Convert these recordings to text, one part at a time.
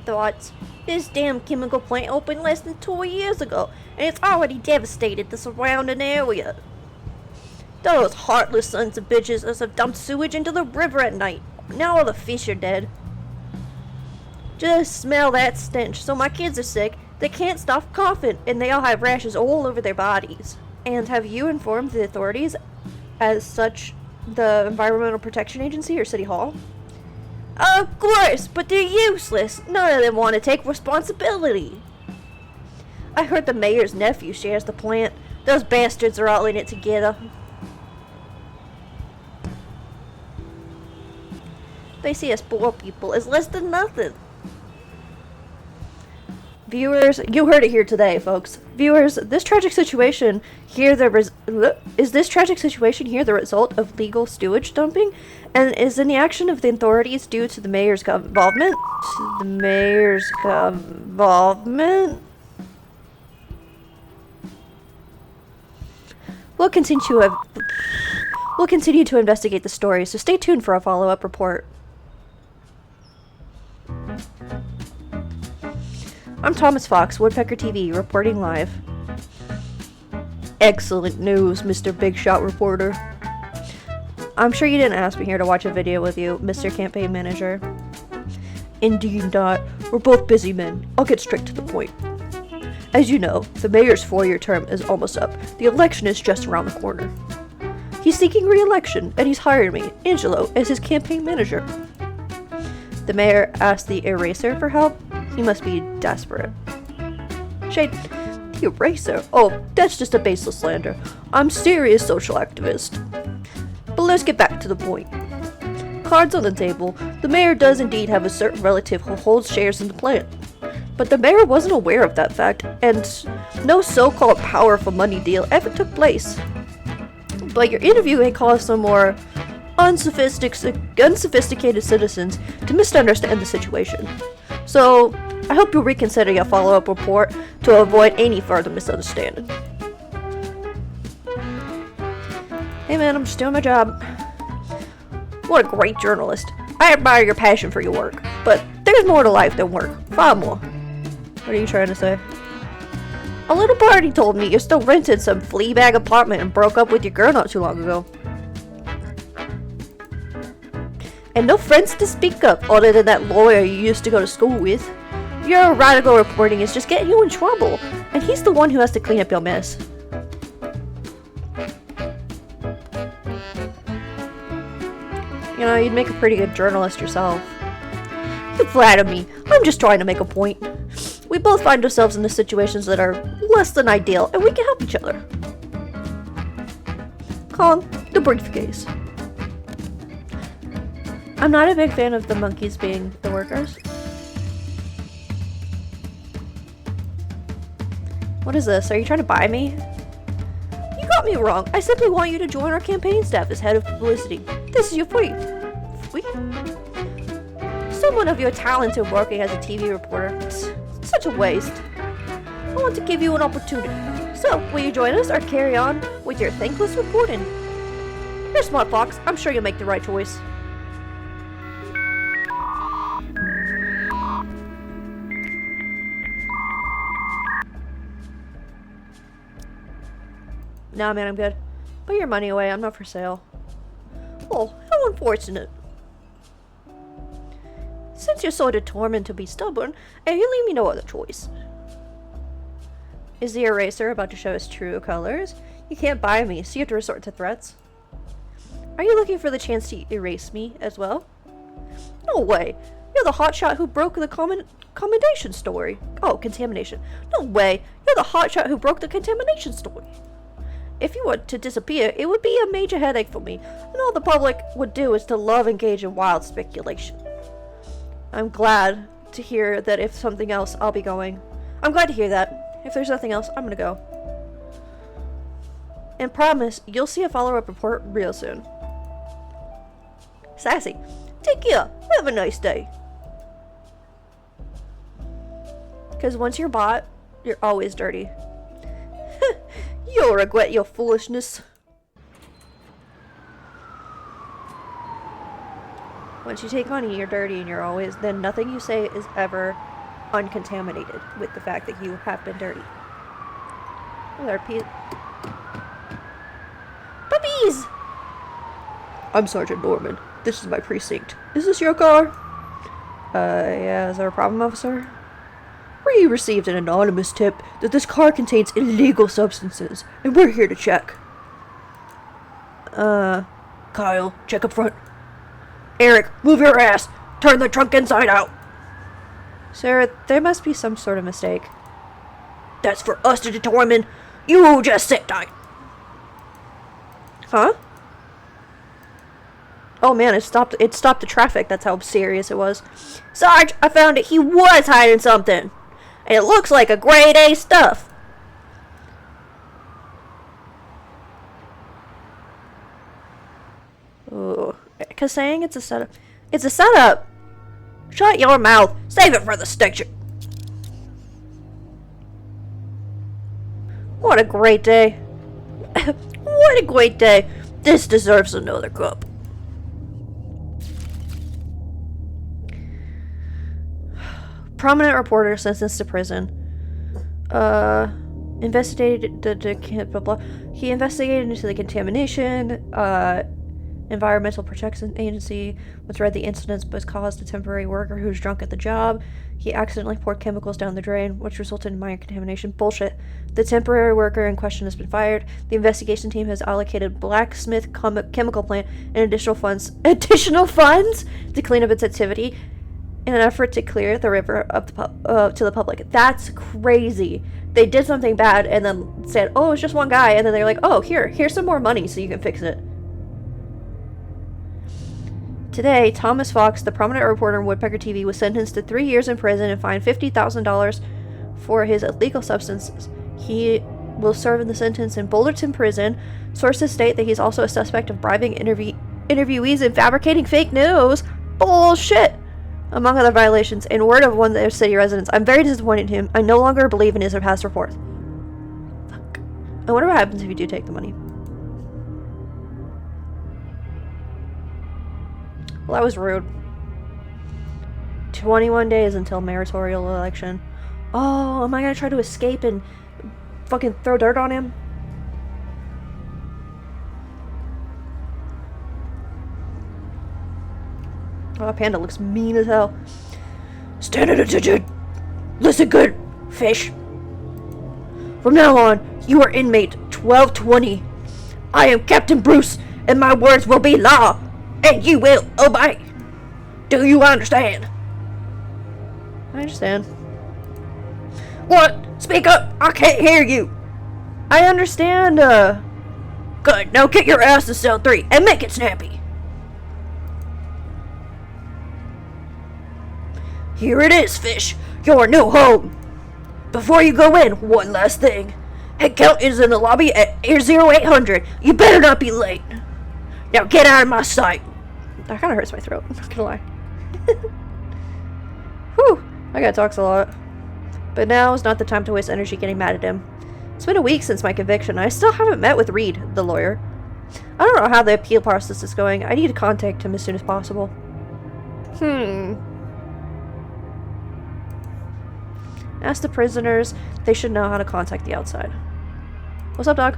thoughts. This damn chemical plant opened less than 2 years ago, and it's already devastated the surrounding area. Those heartless sons of bitches have dumped sewage into the river at night. Now all the fish are dead. Just smell that stench. So my kids are sick, they can't stop coughing, and they all have rashes all over their bodies. And have you informed the authorities, as such, the Environmental Protection Agency or City Hall? Of course, but they're useless. None of them want to take responsibility. I heard the mayor's nephew shares the plant. Those bastards are all in it together. They see us poor people as less than nothing. Viewers, you heard it here today, folks. Viewers, this tragic situation here the result of legal sewage dumping, and is in the action of the authorities due to the mayor's involvement? We'll continue to investigate the story, so stay tuned for a follow-up report. I'm Thomas Fox, Woodpecker TV, reporting live. Excellent news, Mr. Big Shot Reporter. I'm sure you didn't ask me here to watch a video with you, Mr. Campaign Manager. Indeed not. We're both busy men. I'll get straight to the point. As you know, the mayor's 4-year term is almost up. The election is just around the corner. He's seeking re-election, and he's hired me, Angelo, as his campaign manager. The mayor asked the Eraser for help. He must be desperate. Shade, the Eraser? Oh, that's just a baseless slander. I'm serious social activist. But let's get back to the point. Cards on the table, the mayor does indeed have a certain relative who holds shares in the plant. But the mayor wasn't aware of that fact, and no so-called powerful money deal ever took place. But your interview may cause some more unsophisticated citizens to misunderstand the situation. So, I hope you'll reconsider your follow-up report to avoid any further misunderstanding. Hey man, I'm just doing my job. What a great journalist. I admire your passion for your work, but there's more to life than work. Far more. What are you trying to say? A little birdie told me you still rented some flea-bag apartment and broke up with your girl not too long ago. And no friends to speak of other than that lawyer you used to go to school with. Your radical reporting is just getting you in trouble, and he's the one who has to clean up your mess. You know, you'd make a pretty good journalist yourself. You flatter me. I'm just trying to make a point. We both find ourselves in the situations that are less than ideal, and we can help each other. Call the briefcase. I'm not a big fan of the monkeys being the workers. What is this? Are you trying to buy me? You got me wrong. I simply want you to join our campaign staff as head of publicity. This is your fee. Fee? Someone of your talent in working as a TV reporter. It's such a waste. I want to give you an opportunity. So, will you join us or carry on with your thankless reporting? You're smart, Fox. I'm sure you'll make the right choice. Nah, man, I'm good. Put your money away. I'm not for sale. Oh, how unfortunate. Since you're so determined to be stubborn, you leave me no other choice. Is the Eraser about to show his true colors? You can't buy me, so you have to resort to threats. Are you looking for the chance to erase me as well? No way. You're the hotshot who broke the contamination story. Oh, contamination. No way. You're the hotshot who broke the contamination story. If you were to disappear, it would be a major headache for me, and all the public would do is to engage in wild speculation. I'm glad to hear that if something else, I'll be going. I'm glad to hear that. If there's nothing else, I'm gonna go. And promise, you'll see a follow-up report real soon. Sassy, take care. Have a nice day. Because once you're bought, you're always dirty. You'll regret your foolishness. Once you take on you're dirty and you're always, then nothing you say is ever uncontaminated with the fact that you have been dirty. Oh, there are puppies! I'm Sergeant Norman. This is my precinct. Is this your car? Yeah, is there a problem, officer? We received an anonymous tip that this car contains illegal substances, and we're here to check. Kyle, check up front. Eric, move your ass! Turn the trunk inside out! Sir, there must be some sort of mistake. That's for us to determine. You just sit tight. Huh? Oh man, it stopped the traffic. That's how serious it was. Sarge, I found it. He was hiding something. And it looks like a grade A stuff. Ooh. Cause saying it's a setup. It's a setup! Shut your mouth. Save it for the station. What a great day. What a great day. This deserves another cup. Prominent reporter sentenced to prison. Investigated blah, blah. He investigated into the contamination. Environmental Protection Agency once read the incidents but caused a temporary worker who was drunk at the job. He accidentally poured chemicals down the drain, which resulted in minor contamination. Bullshit. The temporary worker in question has been fired. The investigation team has allocated Blacksmith Chemical Plant and additional funds to clean up its activity in an effort to clear the river up to the public. That's crazy. They did something bad and then said, oh, it's just one guy, and then they're like, oh, here's some more money so you can fix it. Today, Thomas Fox, the prominent reporter on Woodpecker TV, was sentenced to 3 years in prison and fined $50,000 for his illegal substances. He will serve in the sentence in Boulderton Prison. Sources state that he's also a suspect of bribing interviewees and fabricating fake news. Bullshit! Among other violations, in word of one of their city residents, I'm very disappointed in him. I no longer believe in his past reports. Fuck. I wonder what happens if you do take the money. Well, that was rude. 21 days until mayoral election. Oh, am I gonna try to escape and fucking throw dirt on him? Oh, Panda looks mean as hell. Stand at attention! Listen good, fish. From now on, you are inmate 1220. I am Captain Bruce, and my words will be law. And you will obey. Do you understand? I understand. What? Speak up! I can't hear you! I understand, Good, now get your ass to cell 3 and make it snappy. Here it is, fish. Your new home. Before you go in, one last thing. Head count is in the lobby at 0800. You better not be late. Now get out of my sight. That kind of hurts my throat, I'm not gonna lie. Whew, that guy talks a lot. But now is not the time to waste energy getting mad at him. It's been a week since my conviction, and I still haven't met with Reed, the lawyer. I don't know how the appeal process is going. I need to contact him as soon as possible. Ask the prisoners. They should know how to contact the outside. What's up, dog?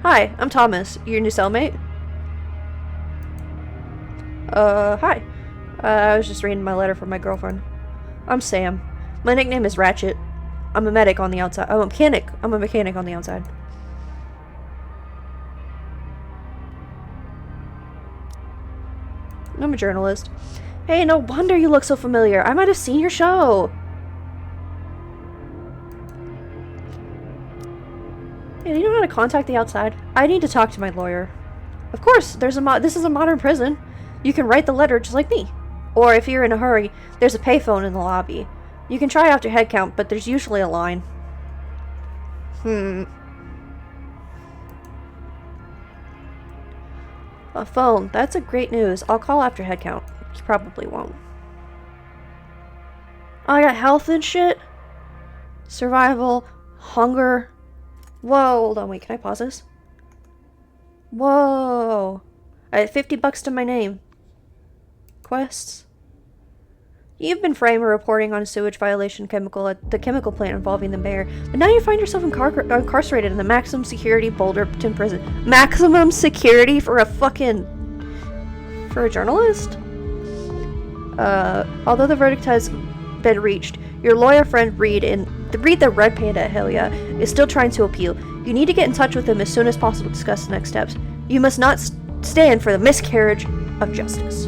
Hi, I'm Thomas. Your new cellmate? Hi. I was just reading my letter from my girlfriend. I'm Sam. My nickname is Ratchet. I'm a medic on the outside. I'm a mechanic. I'm a mechanic on the outside. I'm a journalist. Hey, no wonder you look so familiar. I might have seen your show. Hey, do you know how to contact the outside? I need to talk to my lawyer. Of course, this is a modern prison. You can write the letter just like me. Or if you're in a hurry, there's a payphone in the lobby. You can try after head count, but there's usually a line. A phone. That's a great news. I'll call after head count. You probably won't. Oh, I got health and shit? Survival. Hunger. Whoa, hold on, wait, can I pause this? Whoa. I have $50 to my name. Quests. You've been framed for reporting on a sewage violation chemical at the chemical plant involving the mayor, but now you find yourself incarcerated in the maximum security Boulderton prison. Maximum security for a journalist? Although the verdict has been reached, your lawyer friend Reed the Red Panda, hell yeah, is still trying to appeal. You need to get in touch with him as soon as possible to discuss the next steps. You must not stand for the miscarriage of justice.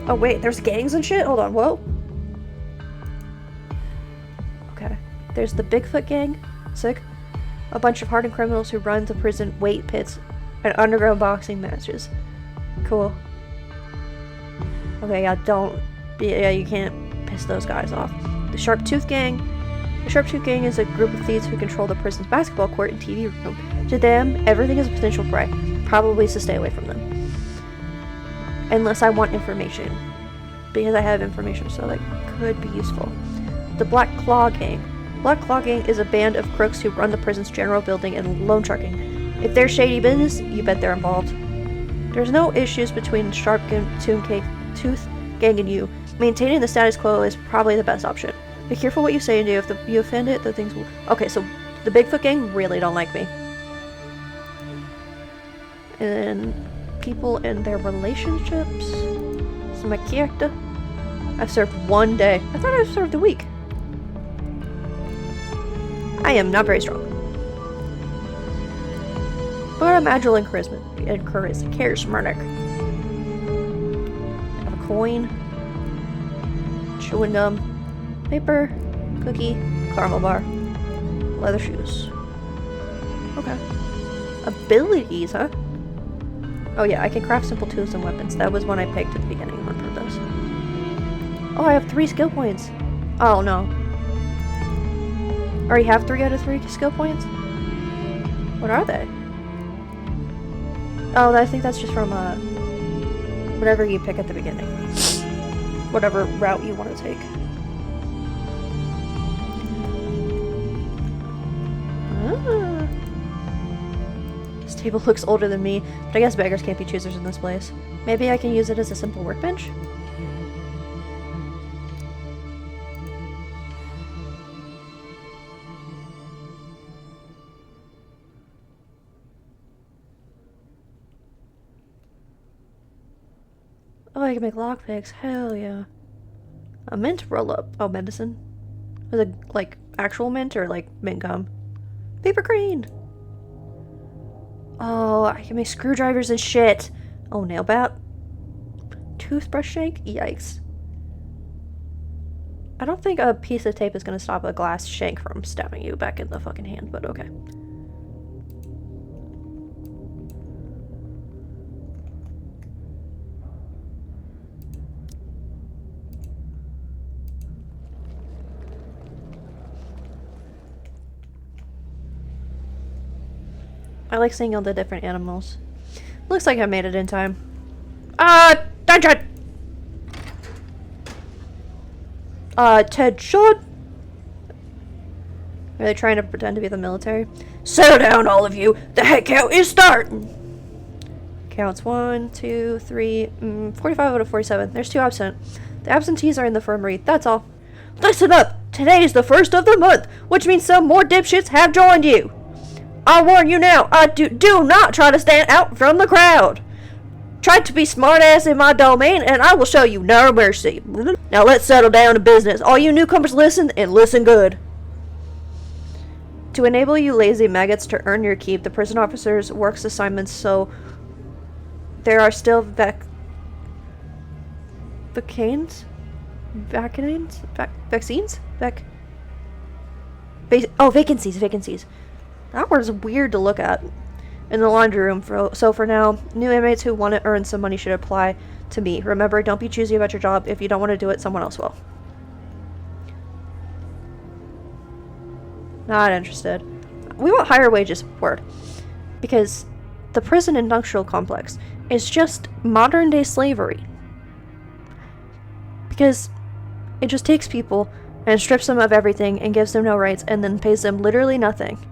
Oh wait, there's gangs and shit? Hold on, whoa. Okay. There's the Bigfoot gang. Sick. A bunch of hardened criminals who run the prison weight pits and underground boxing matches. Cool. Okay, yeah, you can't piss those guys off. The Sharp Tooth gang. The Sharp Tooth gang is a group of thieves who control the prison's basketball court and TV room. To them, everything is a potential prey. Probably to stay away from them. Unless I want information. Because I have information, so that could be useful. The Black Claw gang. Black Claw gang is a band of crooks who run the prison's general building and loan sharking. If they're shady business, you bet they're involved. There's no issues between Sharp Tooth gang and you. Maintaining the status quo is probably the best option. Be careful what you say and do. If you offend it, the things will... Okay, so the Bigfoot gang really don't like me. And people and their relationships. So my character. I've served 1 day. I thought I've served a week. I am not very strong. But I'm agile and charismatic. I have a coin. Chewing gum. Paper. Cookie. Caramel bar. Leather shoes. Okay. Abilities, huh? Oh yeah, I can craft simple tools and weapons. That was one I picked at the beginning on purpose. Oh, I have 3 skill points. Oh no. I already have 3 out of 3 skill points? What are they? Oh, I think that's just from whatever you pick at the beginning. Whatever route you want to take. Ah. This table looks older than me, but I guess beggars can't be choosers in this place. Maybe I can use it as a simple workbench? Oh, I can make lockpicks. Hell yeah. A mint roll-up. Oh, medicine. Was it, like, actual mint or, like, mint gum? Paper crane! Oh, I can make screwdrivers and shit. Oh, nail bat. Toothbrush shank? Yikes. I don't think a piece of tape is gonna stop a glass shank from stabbing you back in the fucking hand, but okay. I like seeing all the different animals. Looks like I made it in time. Dungeon! Ted Short? Are they trying to pretend to be the military? Settle down, all of you! The head count is starting! Counts 1, 2, 3, 45 out of 47. There's 2 absent. The absentees are in the infirmary, that's all. Listen up! Today is the 1st of the month, which means some more dipshits have joined you! I warn you now, do not try to stand out from the crowd. Try to be smartass in my domain, and I will show you no mercy. Now let's settle down to business. All you newcomers listen, and listen good. To enable you lazy maggots to earn your keep, the prison officers works assignments so there are still vaccines? Vacancies. That word's weird to look at. In the laundry room. So for now, new inmates who want to earn some money should apply to me. Remember, don't be choosy about your job. If you don't want to do it, someone else will. Not interested. We want higher wages, word. Because the prison industrial complex is just modern day slavery. Because it just takes people and strips them of everything and gives them no rights and then pays them literally nothing.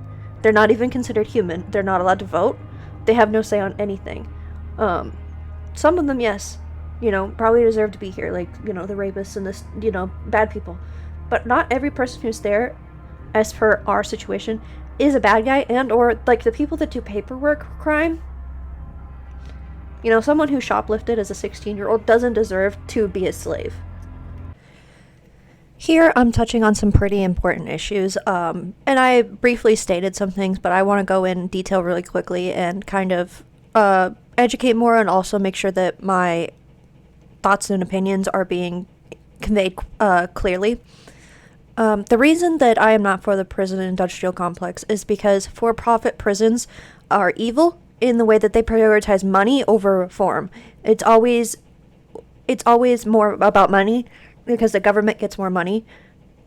They're not even considered human. They're not allowed to vote. They have no say on anything. Some of them, yes. you know, probably deserve to be here, like, you know, the rapists and this, you know, bad people. But not every person who's there, as per our situation, is a bad guy, and or, like, the people that do paperwork crime. You know, someone who shoplifted as a 16-year-old doesn't deserve to be a slave. Here, I'm touching on some pretty important issues, and I briefly stated some things, but I want to go in detail really quickly and kind of educate more, and also make sure that my thoughts and opinions are being conveyed clearly. The reason that I am not for the prison industrial complex is because for-profit prisons are evil in the way that they prioritize money over reform. It's always more about money, because the government gets more money,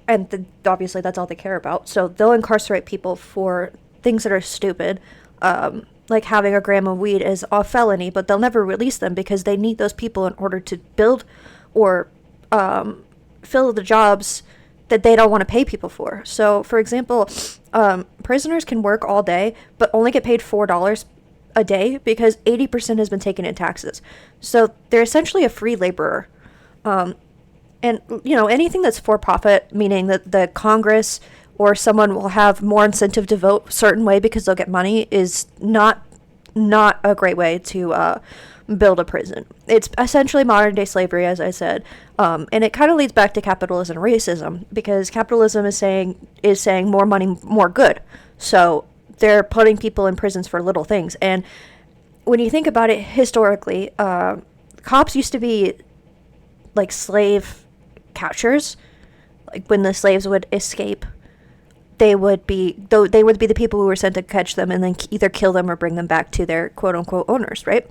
and obviously that's all they care about. So they'll incarcerate people for things that are stupid, like having a gram of weed is a felony, but they'll never release them because they need those people in order to build or fill the jobs that they don't want to pay people for. So, for example, prisoners can work all day, but only get paid $4 a day because 80% has been taken in taxes. So they're essentially a free laborer. And, you know, anything that's for profit, meaning that the Congress or someone will have more incentive to vote a certain way because they'll get money, is not a great way to build a prison. It's essentially modern day slavery, as I said. And it kind of leads back to capitalism and racism, because capitalism is saying more money, more good. So they're putting people in prisons for little things. And when you think about it historically, cops used to be like slave catchers. Like when the slaves would escape, they would be the people who were sent to catch them and then either kill them or bring them back to their quote unquote owners, right?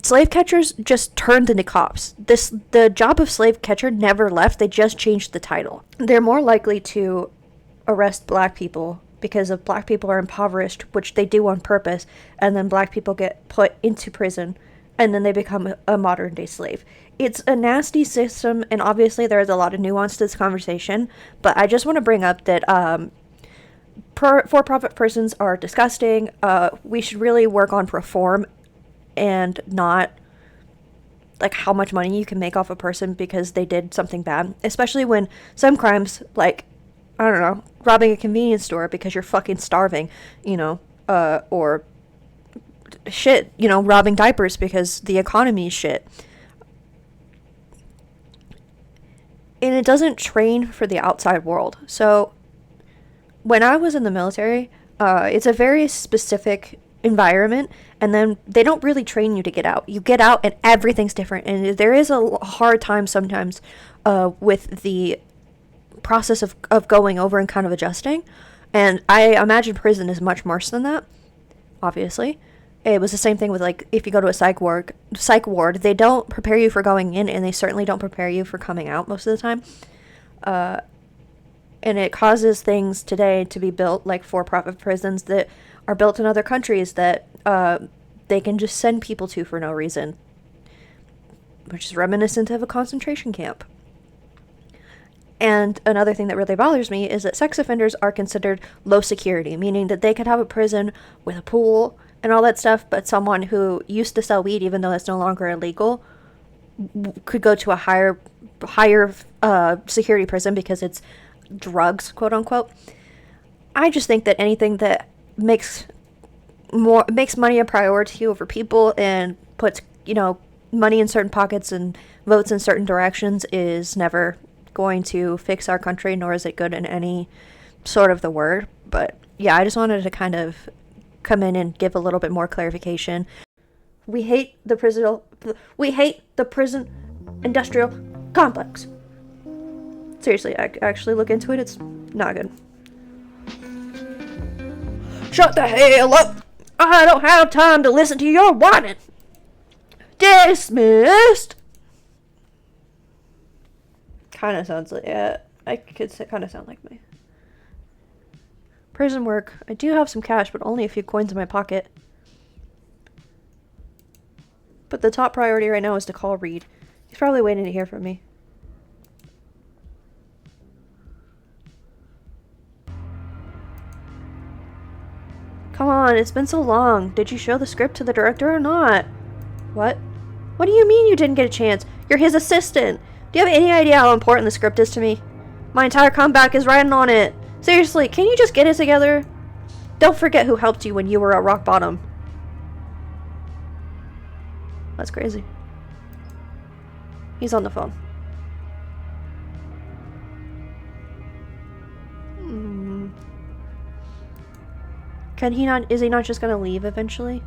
Slave catchers just turned into cops. The job of slave catcher never left, they just changed the title. They're more likely to arrest black people because if black people are impoverished, which they do on purpose, and then black people get put into prison and then they become a modern day slave. It's a nasty system, and obviously there is a lot of nuance to this conversation, but I just want to bring up that for-profit prisons are disgusting. We should really work on reform and not like how much money you can make off a person because they did something bad, especially when some crimes, like, I don't know, robbing a convenience store because you're fucking starving, you know, or shit, you know, robbing diapers because the economy is shit. And it doesn't train for the outside world. So when I was in the military, it's a very specific environment, and then they don't really train you to get out. You get out and everything's different, and there is a hard time sometimes with the process of going over and kind of adjusting. And I imagine prison is much worse than that, obviously. It was the same thing with, like, if you go to a psych ward, they don't prepare you for going in, and they certainly don't prepare you for coming out most of the time. And it causes things today to be built, like for-profit prisons that are built in other countries that they can just send people to for no reason, which is reminiscent of a concentration camp. And another thing that really bothers me is that sex offenders are considered low security, meaning that they could have a prison with a pool and all that stuff, but someone who used to sell weed, even though it's no longer illegal, could go to a higher security prison because it's drugs, quote unquote. I just think that anything that makes money a priority over people and puts, you know, money in certain pockets and votes in certain directions is never going to fix our country, nor is it good in any sort of the word. But yeah, I just wanted to kind of come in and give a little bit more clarification. We hate the prison industrial complex. Seriously, actually look into it. It's not good. Shut the hell up! I don't have time to listen to your whining. Dismissed. Kind of sounds like, yeah, I could kind of sound like me. Prison work. I do have some cash, but only a few coins in my pocket. But the top priority right now is to call Reed. He's probably waiting to hear from me. Come on, it's been so long. Did you show the script to the director or not? What? What do you mean you didn't get a chance? You're his assistant. Do you have any idea how important the script is to me? My entire comeback is riding on it. Seriously, can you just get it together? Don't forget who helped you when you were at rock bottom. That's crazy. He's on the phone. Can he not? Is he not just gonna leave eventually?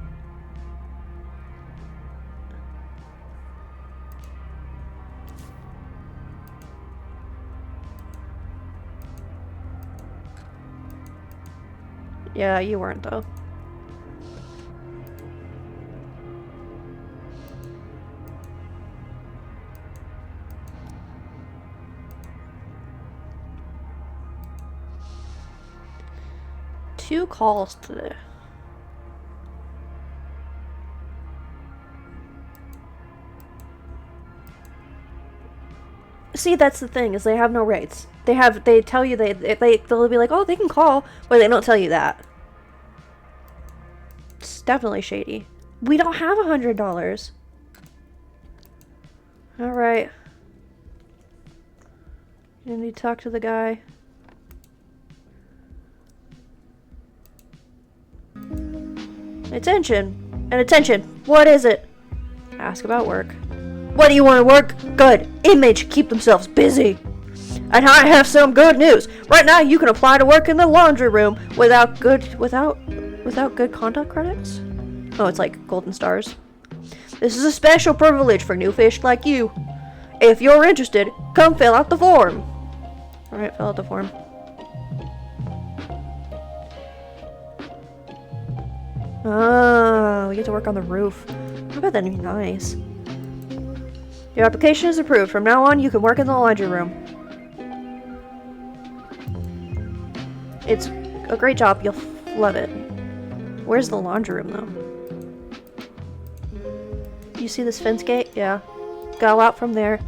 Yeah, you weren't though. Two calls today. See, that's the thing, is they have no rights. They tell you they'll be like, oh, they can call, but they don't tell you that. It's definitely shady. We don't have $100. Alright. You need to talk to the guy. Attention! And attention! What is it? Ask about work. What do you want to work? Good. Inmates should keep themselves busy. And I have some good news. Right now you can apply to work in the laundry room without good conduct credits? Oh, it's like golden stars. This is a special privilege for new fish like you. If you're interested, come fill out the form. Alright, fill out the form. Oh, we get to work on the roof. I bet that'd be nice. Your application is approved. From now on, you can work in the laundry room. It's a great job. You'll love it. Where's the laundry room, though? You see this fence gate? Yeah. Go out from there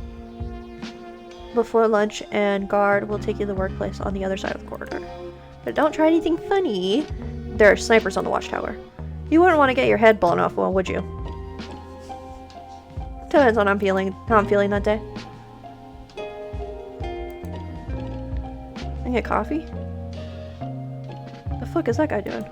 before lunch, and guard will take you to the workplace on the other side of the corridor. But don't try anything funny. There are snipers on the watchtower. You wouldn't want to get your head blown off, well, would you? Depends on how I'm feeling that day. I get coffee? The fuck is that guy doing?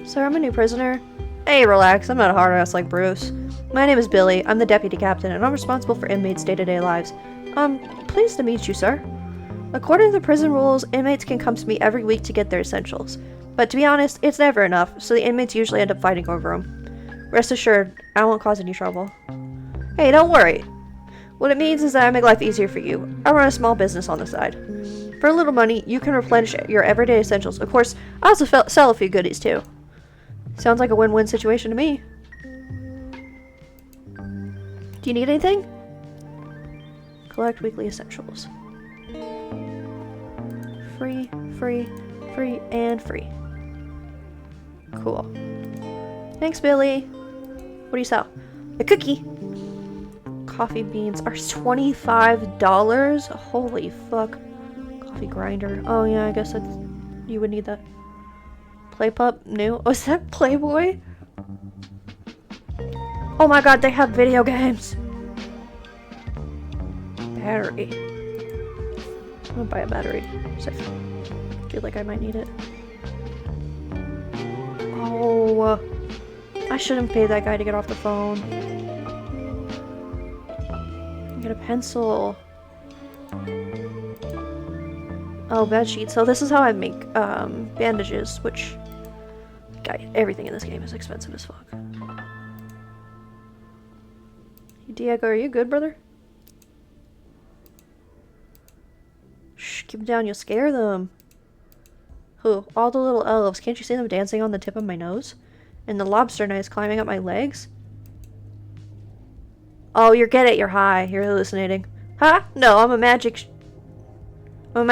Sir, I'm a new prisoner. Hey, relax. I'm not a hard ass like Bruce. My name is Billy. I'm the deputy captain, and I'm responsible for inmates' day-to-day lives. Pleased to meet you, sir. According to the prison rules, inmates can come to me every week to get their essentials. But to be honest, it's never enough, so the inmates usually end up fighting over them. Rest assured, I won't cause any trouble. Hey, don't worry. What it means is that I make life easier for you. I run a small business on the side. For a little money, you can replenish your everyday essentials. Of course, I also sell a few goodies, too. Sounds like a win-win situation to me. Do you need anything? Collect weekly essentials. Free, free, free, and free. Cool. Thanks, Billy. What do you sell? A cookie. Coffee beans are $25? Holy fuck. Coffee grinder. Oh yeah, I guess you would need that. Play Pup, new. Oh, is that Playboy? Oh my god, they have video games. Battery. I'm gonna buy a battery. So I feel like I might need it. Oh, I shouldn't pay that guy to get off the phone. Get a pencil. Oh, bed sheets. So this is how I make bandages, which, guy, everything in this game is expensive as fuck. Diego, are you good, brother? Shh, keep them down, you'll scare them. Who? All the little elves. Can't you see them dancing on the tip of my nose? And the lobster knives climbing up my legs? Oh, you're high. You're hallucinating. Huh? No, I'm a magic chef. A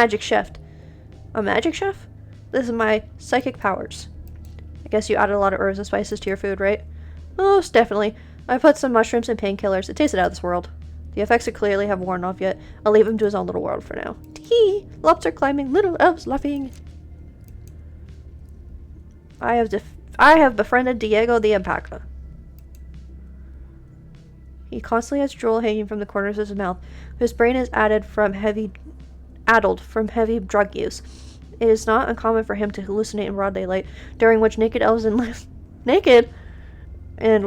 magic chef? This is my psychic powers. I guess you added a lot of herbs and spices to your food, right? Most definitely. I put some mushrooms and painkillers. It tasted out of this world. The effects could clearly have worn off yet. I'll leave him to his own little world for now. Tee! Lobster climbing, little elves laughing. I have befriended Diego the Alpaca. He constantly has drool hanging from the corners of his mouth. His brain is addled from heavy drug use. It is not uncommon for him to hallucinate in broad daylight, during which naked elves and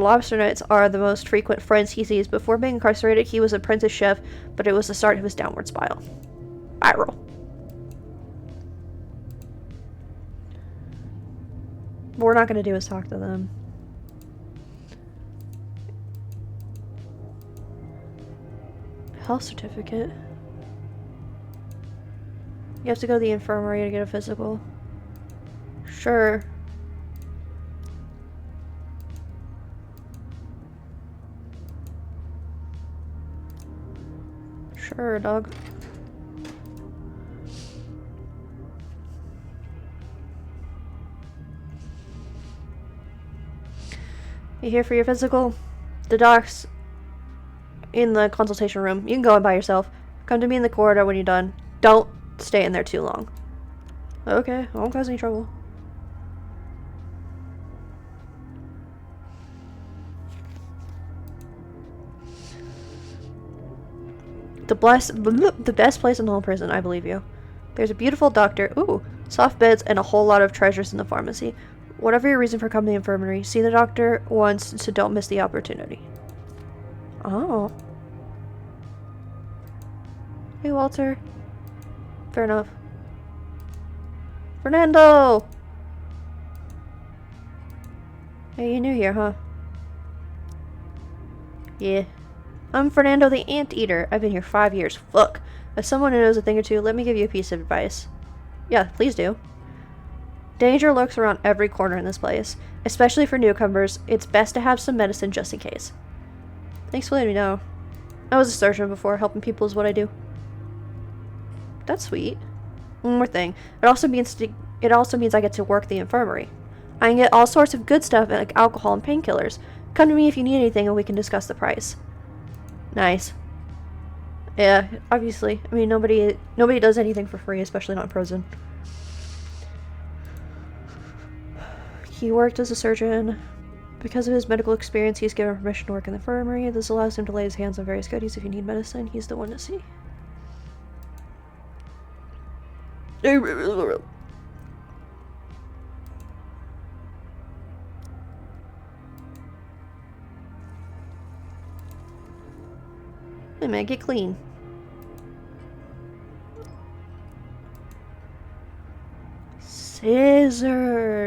lobster knights are the most frequent friends he sees. Before being incarcerated, he was an apprentice chef, but it was the start of his downward spiral. What we're not going to do is talk to them. Health certificate. You have to go to the infirmary to get a physical. Sure. Sure, dog. You here for your physical? The doc's in the consultation room. You can go in by yourself. Come to me in the corridor when you're done. Don't stay in there too long. Okay, I won't cause any trouble. The best place in the whole prison, I believe you. There's a beautiful doctor, soft beds, and a whole lot of treasures in the pharmacy. Whatever your reason for coming to the infirmary, see the doctor once, so don't miss the opportunity. Oh. Hey, Walter. Fair enough. Fernando! Hey, you're new here, huh? Yeah. I'm Fernando the Anteater. I've been here 5 years. Fuck. As someone who knows a thing or two, let me give you a piece of advice. Yeah, please do. Danger lurks around every corner in this place. Especially for newcomers, it's best to have some medicine just in case. Thanks for letting me know. I was a surgeon before. Helping people is what I do. That's sweet. One more thing. It also means I get to work the infirmary. I can get all sorts of good stuff like alcohol and painkillers. Come to me if you need anything and we can discuss the price. Nice. Yeah, obviously. I mean, nobody does anything for free, especially not in prison. He worked as a surgeon. Because of his medical experience, he's given permission to work in the infirmary. This allows him to lay his hands on various goodies. If you need medicine, he's the one to see. Hey man, get clean. Scissors.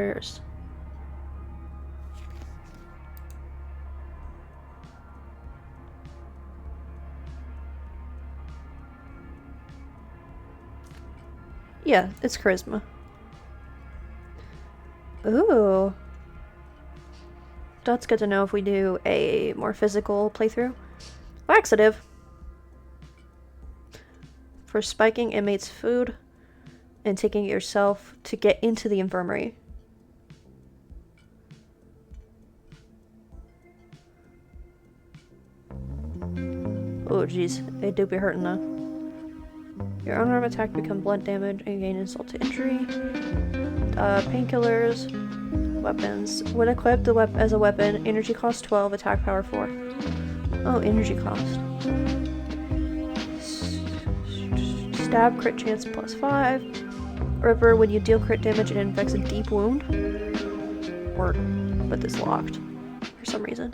Yeah, it's charisma. Ooh. That's good to know if we do a more physical playthrough. Laxative. For spiking inmates' food and taking it yourself to get into the infirmary. Oh jeez, it do be hurting though. Your unarmed attack becomes blunt damage and gain insult to injury. Painkillers. Weapons. When equipped as a weapon, energy cost 12, attack power 4. Oh, energy cost. Stab crit chance plus 5. Ripper, when you deal crit damage, it inflicts a deep wound. But this locked for some reason.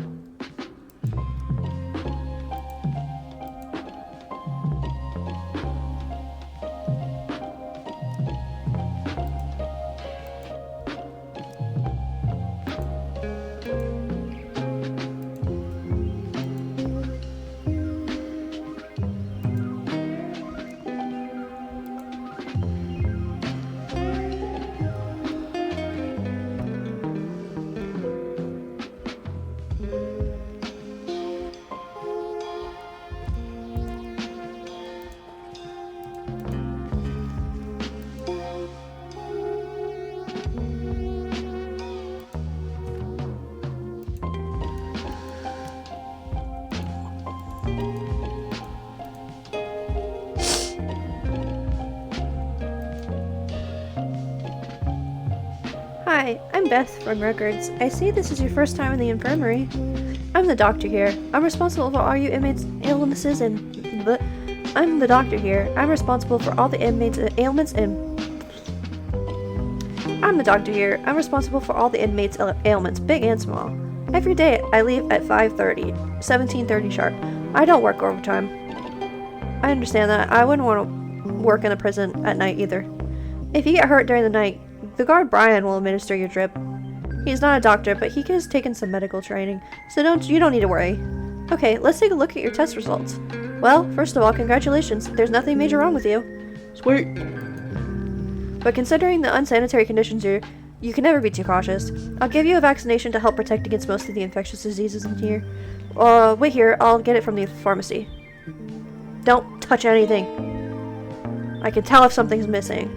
Hi, I'm Beth from Records. I see this is your first time in the infirmary. I'm the doctor here. I'm responsible for all you inmates' illnesses and... I'm the doctor here. I'm responsible for all the inmates' ailments and... I'm the doctor here. I'm responsible for all the inmates' ailments, big and small. Every day I leave at 5:30, 17:30 sharp. I don't work overtime. I understand that. I wouldn't want to work in a prison at night either. If you get hurt during the night, the guard Brian will administer your drip. He's not a doctor, but he has taken some medical training, so you don't need to worry. Okay, let's take a look at your test results. Well, first of all, congratulations. There's nothing major wrong with you. Sweet. But considering the unsanitary conditions here, you can never be too cautious. I'll give you a vaccination to help protect against most of the infectious diseases in here. Wait here, I'll get it from the pharmacy. Don't touch anything. I can tell if something's missing.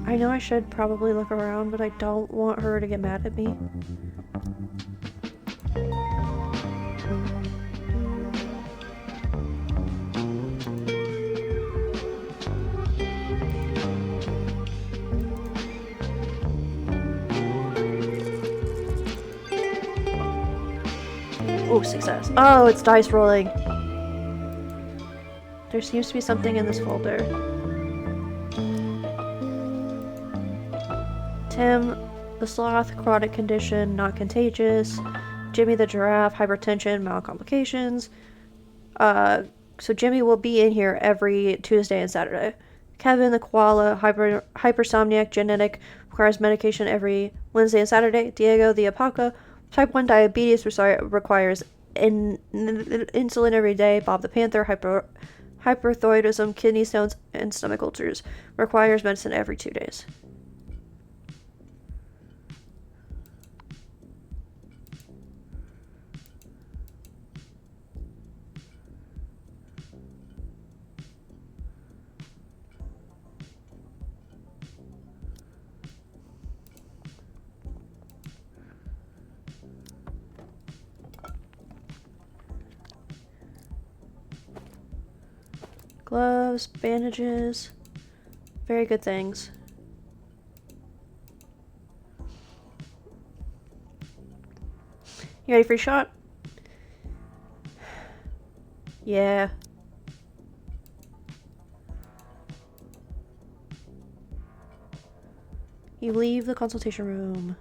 I know I should probably look around, but I don't want her to get mad at me. Oh, success. Oh, it's dice rolling. There seems to be something in this folder. Tim, the sloth, chronic condition, not contagious. Jimmy the giraffe, hypertension, mild complications. So Jimmy will be in here every Tuesday and Saturday. Kevin the koala, hypersomniac, genetic, requires medication every Wednesday and Saturday. Diego the alpaca, type 1 diabetes, requires insulin every day. Bob the panther, hyperthyroidism, kidney stones, and stomach ulcers, requires medicine every 2 days. Gloves, bandages, very good things. You ready for your shot? Yeah. You leave the consultation room.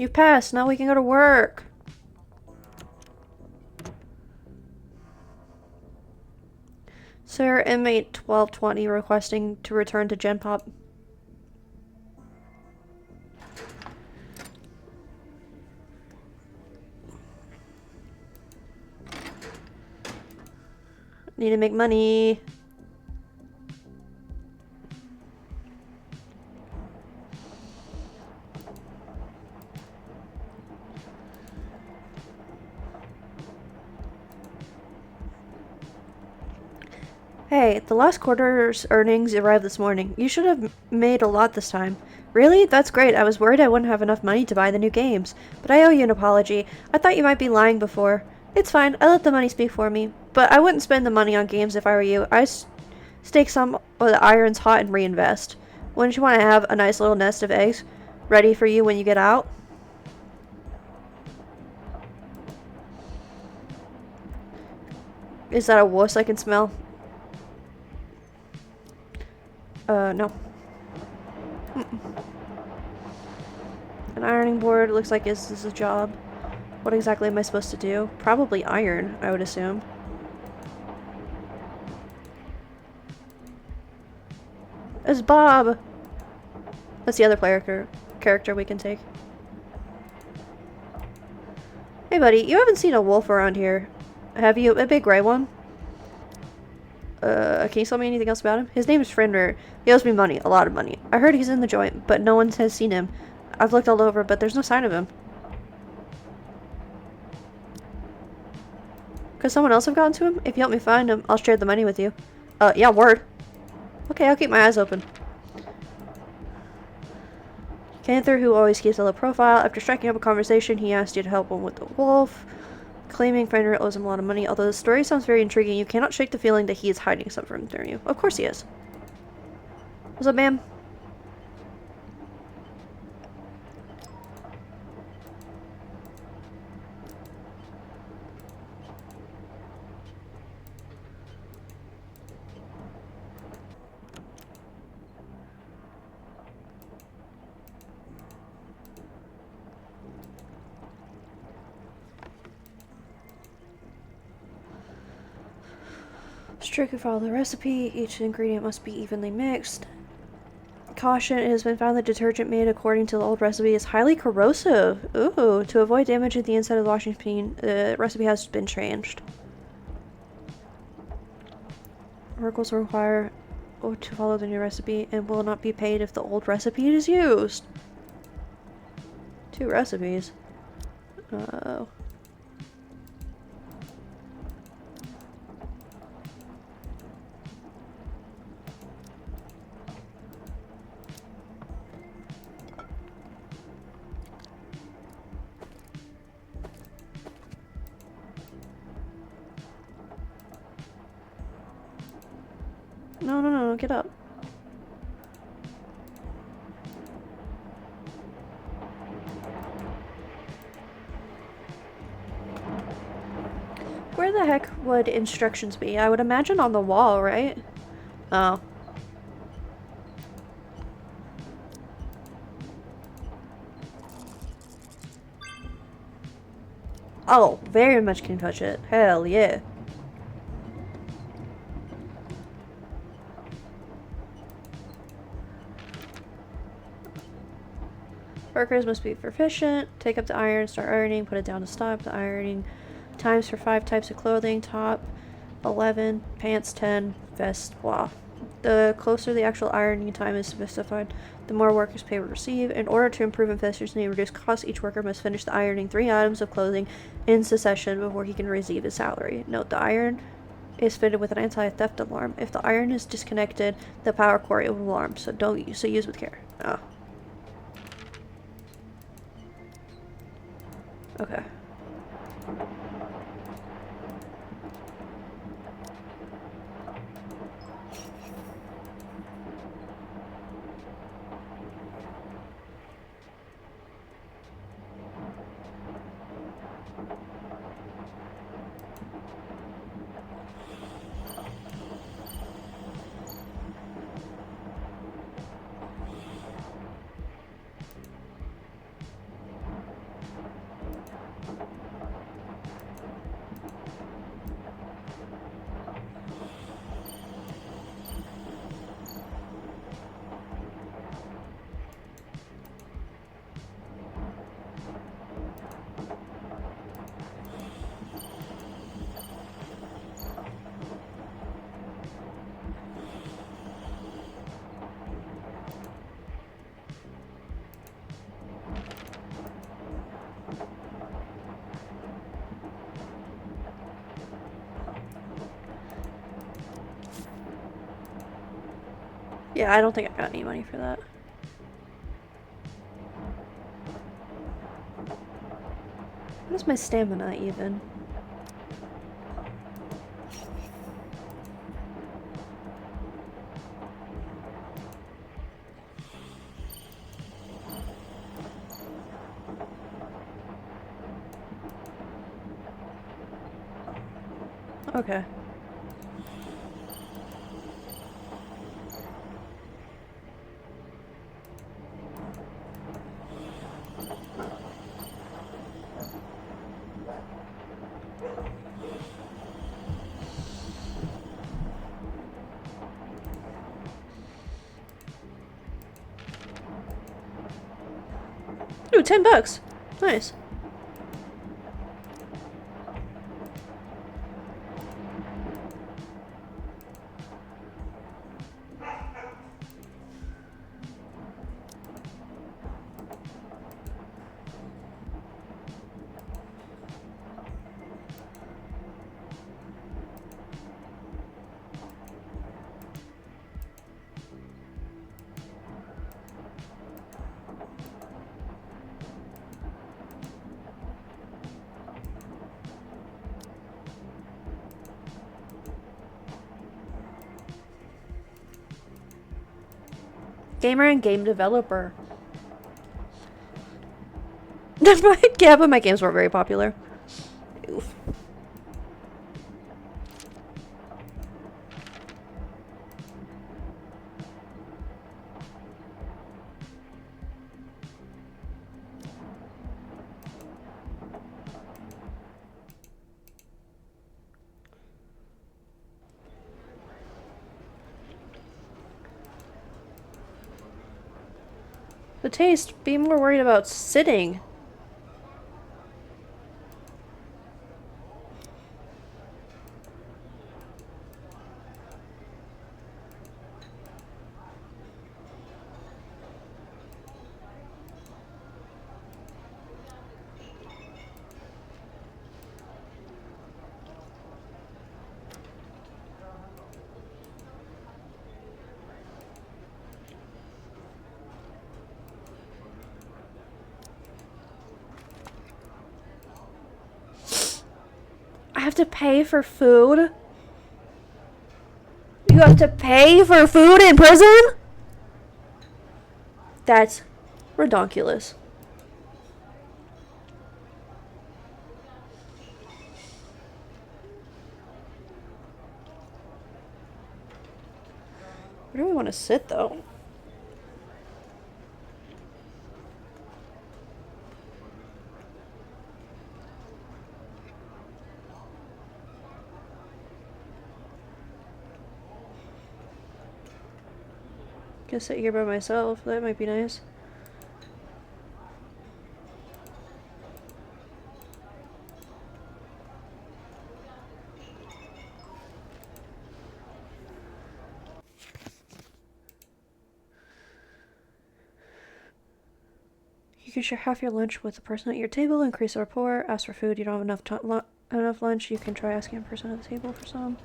You passed, now we can go to work. Sir, inmate 1220 requesting to return to Gen Pop. Need to make money. Hey, the last quarter's earnings arrived this morning. You should have made a lot this time. Really? That's great. I was worried I wouldn't have enough money to buy the new games. But I owe you an apology. I thought you might be lying before. It's fine. I let the money speak for me. But I wouldn't spend the money on games if I were you. I stake some of the irons hot and reinvest. Wouldn't you want to have a nice little nest of eggs ready for you when you get out? Is that a wuss I can smell? No. An ironing board looks like this is a job. What exactly am I supposed to do? Probably iron, I would assume. It's Bob! That's the other character we can take. Hey buddy, you haven't seen a wolf around here, have you? A big gray one? Can you tell me anything else about him? His name is Frinder. He owes me money, a lot of money. I heard he's in the joint, but no one has seen him. I've looked all over, but there's no sign of him. Could someone else have gotten to him? If you help me find him, I'll share the money with you. Yeah, word. Okay, I'll keep my eyes open. Canther, who always keeps a low profile, after striking up a conversation, he asked you to help him with the wolf, claiming Fenrir owes him a lot of money. Although the story sounds very intriguing, you cannot shake the feeling that he is hiding something from you. Of course he is. What's up, ma'am? Strictly follow the recipe. Each ingredient must be evenly mixed. Caution, it has been found that detergent made according to the old recipe is highly corrosive. Ooh, to avoid damaging the inside of the washing machine, the recipe has been changed. Workers will require to follow the new recipe and will not be paid if the old recipe is used. 2 recipes. Oh. No, get up. Where the heck would instructions be? I would imagine on the wall, right? Oh. Oh, very much can touch it. Hell yeah. Workers must be proficient. Take up the iron, start ironing, put it down to stop. The ironing times for 5 types of clothing. Top 11, pants 10, vest blah. The closer the actual ironing time is specified, the more workers' pay will receive. In order to improve efficiency and reduce costs, each worker must finish the ironing 3 items of clothing in succession before he can receive his salary. Note, the iron is fitted with an anti-theft alarm. If the iron is disconnected, the power cord will alarm, so use with care. Oh. Okay. Yeah, I don't think I got any money for that. What is my stamina even? Okay. Ooh, $10. Nice. Gamer and game developer. Yeah, but my games weren't very popular. Oof. The taste, be more worried about sitting. I have to pay for food? You have to pay for food in prison? That's redonkulous. Where do we want to sit, though? Gonna sit here by myself. That might be nice. You can share half your lunch with the person at your table, increase the rapport, ask for food. You don't have enough lunch, you can try asking a person at the table for some.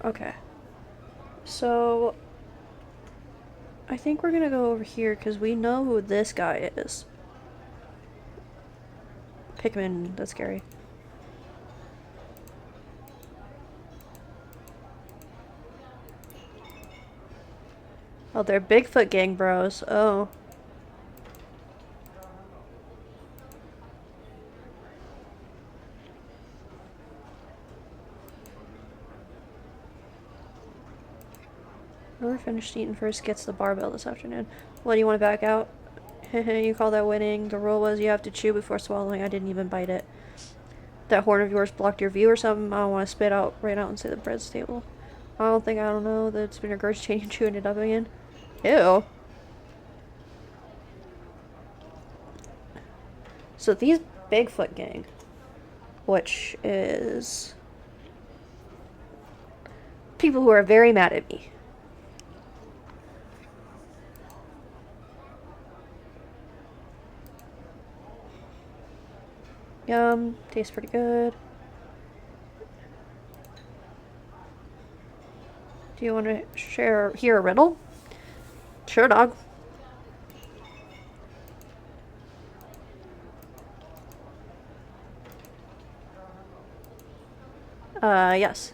Okay. So, I think we're gonna go over here because we know who this guy is. Pikmin, that's scary. Oh, they're Bigfoot gang bros. Oh. Whoever finished eating first gets the barbell this afternoon. What, do you want to back out? You call that winning? The rule was you have to chew before swallowing. I didn't even bite it. That horn of yours blocked your view or something? I don't want to spit out right out and say the bread's stable. I don't know that it's been regurgitating and chewing it up again. Ew. So these Bigfoot gang, which is people who are very mad at me. Yum, tastes pretty good. Do you want to hear a riddle? Sure, dog. Yes.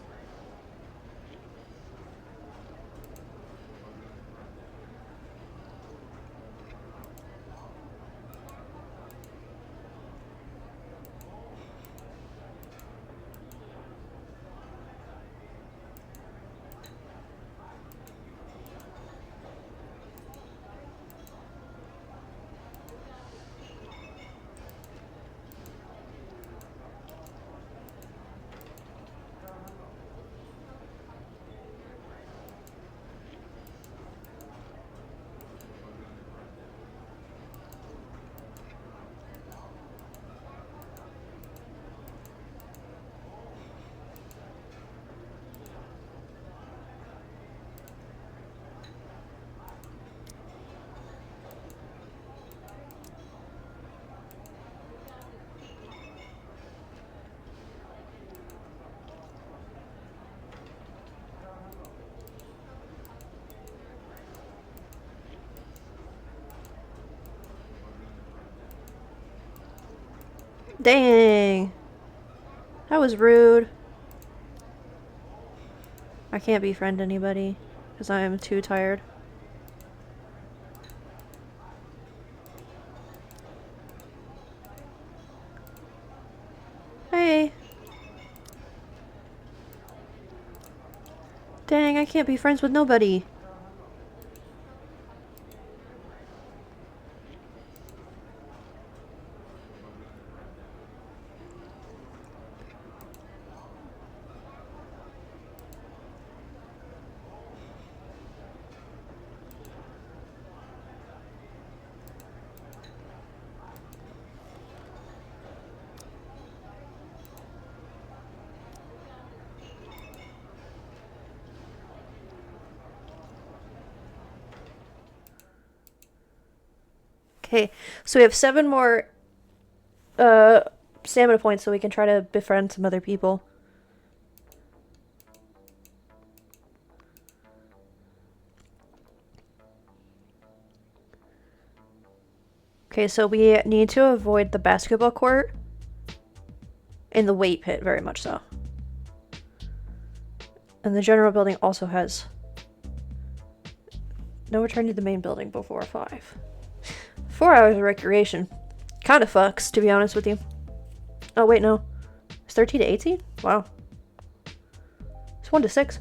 Dang. That was rude. I can't befriend anybody because I am too tired. Hey. Dang, I can't be friends with nobody. Okay, so we have 7 more stamina points so we can try to befriend some other people. Okay, so we need to avoid the basketball court and the weight pit, very much so. And the general building also has no return to the main building before 5. 4 hours of recreation. Kind of fucks, to be honest with you. Oh, wait, no. It's 13 to 18? Wow. It's 1 to 6.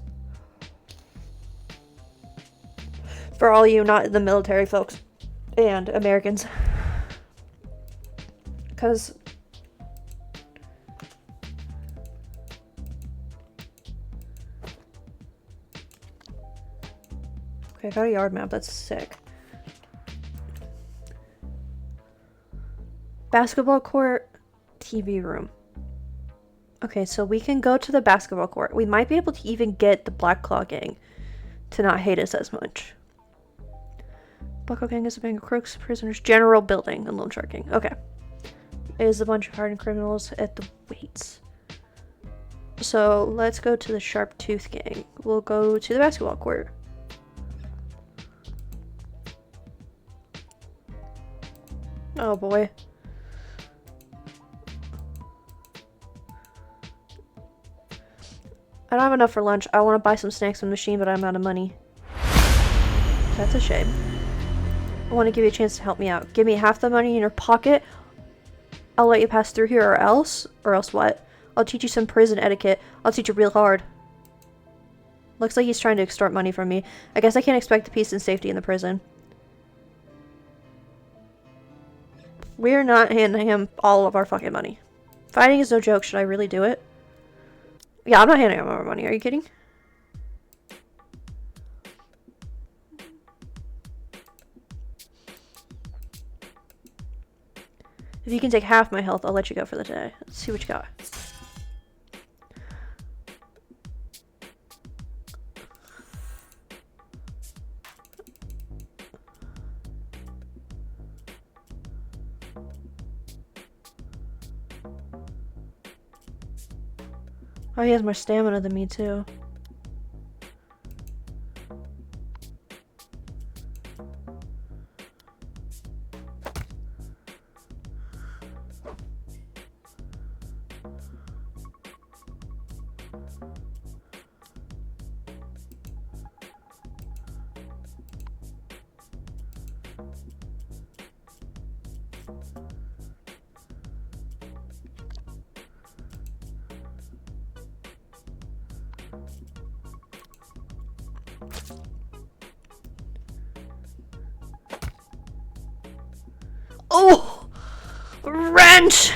For all you not the military folks and Americans. Because okay, I got a yard map. That's sick. Basketball court, TV room. Okay, so we can go to the basketball court. We might be able to even get the Black Claw Gang to not hate us as much. Black Claw Gang is a band of crooks, prisoners, general building, and loan sharking. Okay. It is a bunch of hardened criminals at the weights. So let's go to the Sharp Tooth Gang. We'll go to the basketball court. Oh boy. I don't have enough for lunch. I want to buy some snacks from the machine, but I'm out of money. That's a shame. I want to give you a chance to help me out. Give me half the money in your pocket. I'll let you pass through here, or else what? I'll teach you some prison etiquette. I'll teach you real hard. Looks like he's trying to extort money from me. I guess I can't expect peace and safety in the prison. We're not handing him all of our fucking money. Fighting is no joke. Should I really do it? Yeah, I'm not handing him our money. Are you kidding? If you can take half my health, I'll let you go for the day. Let's see what you got. Oh, he has more stamina than me, too. Oh! Wrench!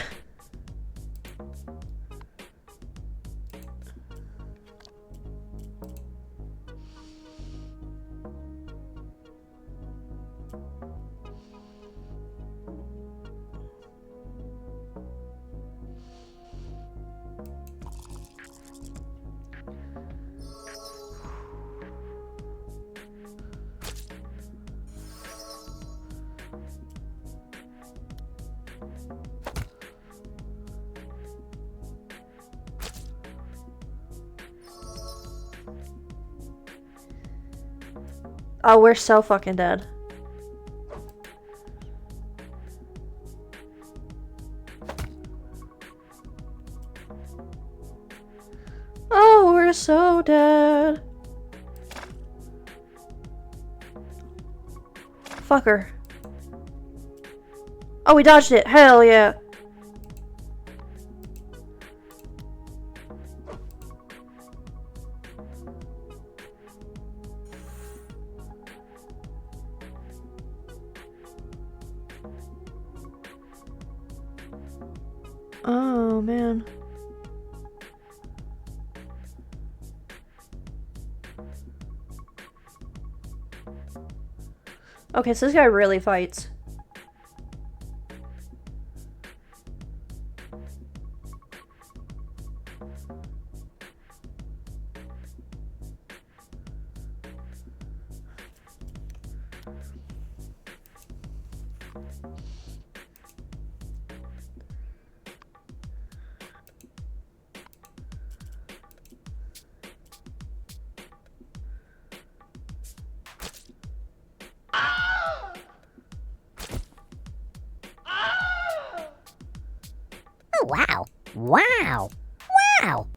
Oh, we're so fucking dead. You're so dead. Fucker. Oh, we dodged it. Hell yeah. Oh, man. Okay, so this guy really fights. Oh, wow. Wow. Wow.